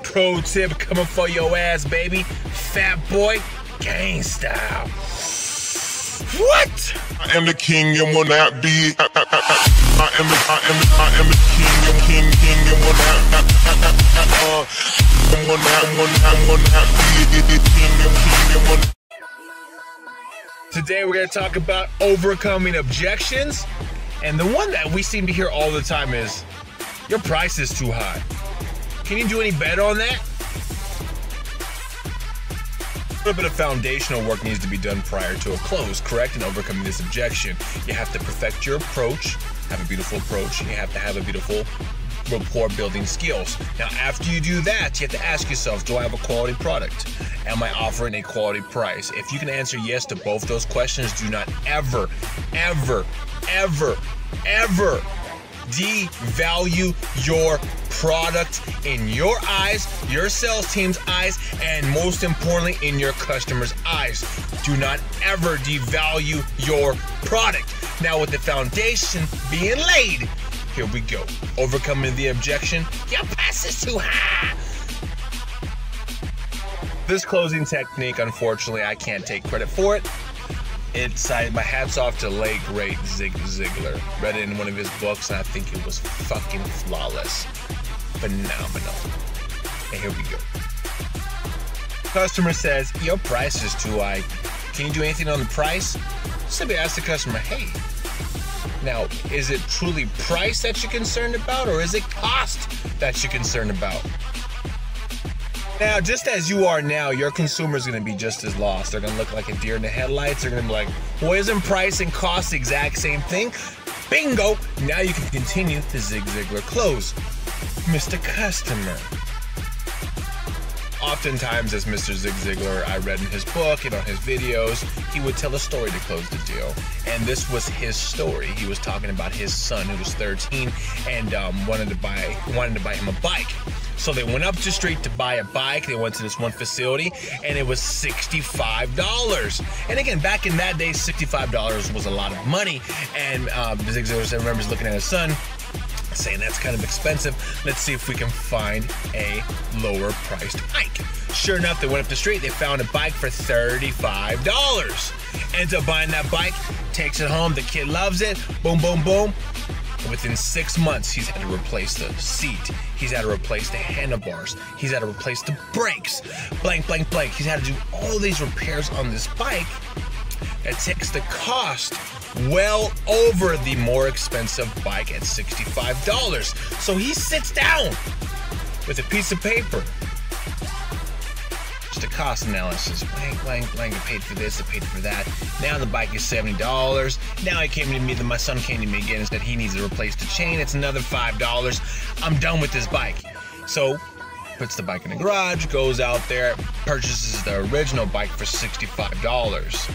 Pro tip coming for your ass, baby. Fat boy, gang style. What? I am the king and will not be. I am the king and will not be. Today we're going to talk about overcoming objections, and the one that we seem to hear all the time is, your price is too high. Can you do any better on that? A little bit of foundational work needs to be done prior to a close, correct? And overcoming this objection, you have to perfect your approach, have a beautiful approach, and you have to have a beautiful rapport building skills. Now, after you do that, you have to ask yourself, do I have a quality product? Am I offering a quality price? If you can answer yes to both those questions, do not ever, ever, ever, ever devalue your product in your eyes, your sales team's eyes, and most importantly, in your customer's eyes. Do not ever devalue your product. Now, with the foundation being laid, here we go. Overcoming the objection, your price is too high. This closing technique, unfortunately, I can't take credit for it. My hat's off to late great Zig Ziglar. Read it in one of his books, and I think it was fucking flawless. Phenomenal. And here we go. Customer says, your price is too high. Can you do anything on the price? Simply ask the customer, hey, now, is it truly price that you're concerned about, or is it cost that you're concerned about? Now, just as you are now, your consumer is going to be just as lost. They're going to look like a deer in the headlights. They're going to be like, well, isn't price and cost the exact same thing? Bingo! Now you can continue the Zig Ziglar Close. Mr. Customer. Oftentimes, as Mr. Zig Ziglar, I read in his book and on his videos, he would tell a story to close the deal. And this was his story. He was talking about his son, who was 13, and wanted to buy him a bike. So they went up the street to buy a bike. They went to this one facility, and it was $65. And again, back in that day, $65 was a lot of money. And Zig Ziglar remembers looking at his son, saying that's kind of expensive. Let's see if we can find a lower priced bike. Sure enough, they went up the street. They found a bike for $35. Ends up buying that bike, takes it home. The kid loves it. Boom, boom, boom. Within 6 months, he's had to replace the seat. He's had to replace the handlebars. He's had to replace the brakes. Blank, blank, blank. He's had to do all these repairs on this bike. That takes the cost well over the more expensive bike at $65. So he sits down with a piece of paper. Just a cost analysis. Blank, blank, blank. I paid for this, I paid for that. Now the bike is $70. Now my son came to me again and said he needs to replace the chain. It's another $5. I'm done with this bike. So puts the bike in the garage, goes out there, purchases the original bike for $65.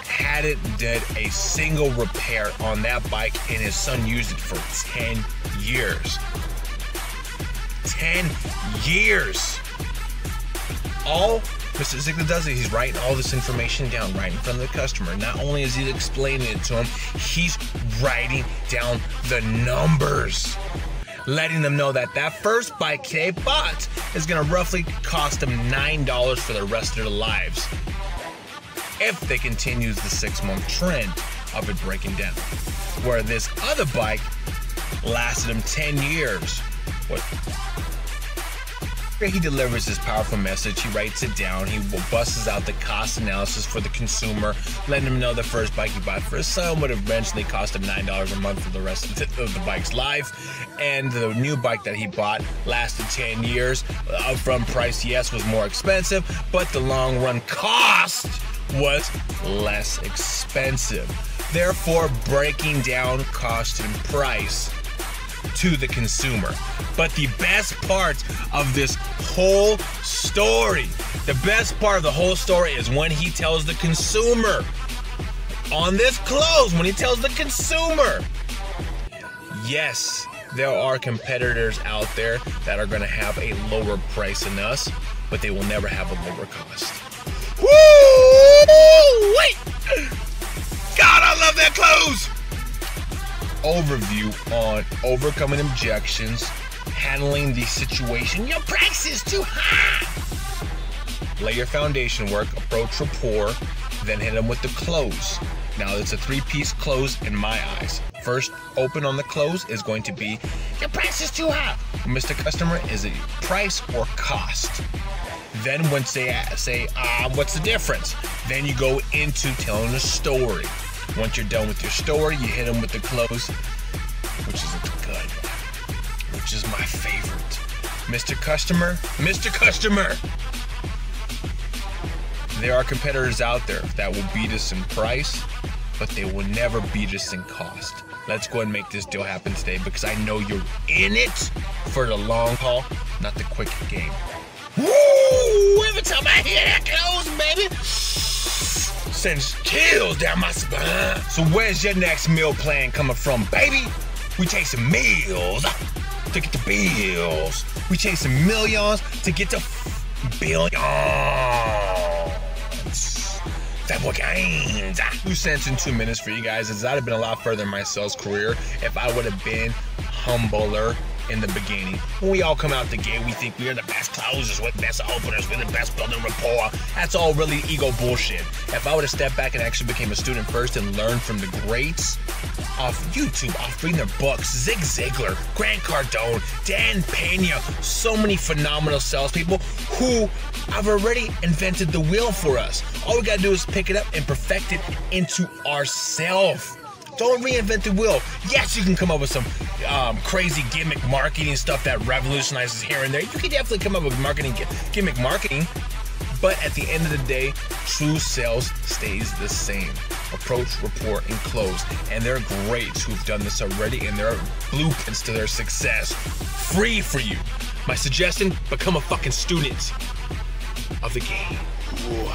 Hadn't did a single repair on that bike, and his son used it for 10 years. 10 years. All Mr. Ziglar does is he's writing all this information down right in front of the customer. Not only is he explaining it to him, he's writing down the numbers, letting them know that that first bike they bought is going to roughly cost them $9 for the rest of their lives, if they continues the 6-month trend of it breaking down. Where this other bike lasted him 10 years. He delivers this powerful message, he writes it down, he busts out the cost analysis for the consumer, letting him know the first bike he bought for his son would eventually cost him $9 a month for the rest of the bike's life, and the new bike that he bought lasted 10 years. Upfront price, yes, was more expensive, but the long run cost was less expensive. Therefore, breaking down cost and price to the consumer. But the best part of this whole story, the best part of the whole story is when he tells the consumer on this close, when he tells the consumer, yes, there are competitors out there that are going to have a lower price than us, but they will never have a lower cost. Woo! Wait! God, I love that close! overview on overcoming objections, handling the situation. Your price is too high. Lay your foundation work, approach rapport, then hit them with the close. Now it's a 3-piece close in my eyes. First open on the close is going to be, your price is too high. Mr. Customer, is it price or cost? Then once they say, what's the difference? Then you go into telling a story. Once you're done with your story, you hit them with the close, which is a good one, which is my favorite. Mr. Customer, there are competitors out there that will beat us in price, but they will never beat us in cost. Let's go ahead and make this deal happen today because I know you're in it for the long haul, not the quick game. Woo! Every time I hear that close, baby, sends chills down my spine. So where's your next meal plan coming from, baby? We chasing meals to get the bills. We chasing millions to get to billions. That boy gains. 2 cents in 2 minutes for you guys. I'd have been a lot further in my sales career if I would have been humbler in the beginning. When we all come out the gate, we think we're the best closers, we're the best openers, we're the best building rapport. That's all really ego bullshit. If I would have stepped back and actually became a student first and learned from the greats off YouTube, off reading their books, Zig Ziglar, Grant Cardone, Dan Pena, so many phenomenal salespeople who have already invented the wheel for us. All we gotta do is pick it up and perfect it into ourselves. Don't reinvent the wheel. Yes, you can come up with some crazy gimmick marketing stuff that revolutionizes here and there. You can definitely come up with gimmick marketing, but at the end of the day, true sales stays the same. Approach, rapport, and close. And there are greats who've done this already, and there are blueprints to their success free for you. My suggestion, become a fucking student of the game. Ooh.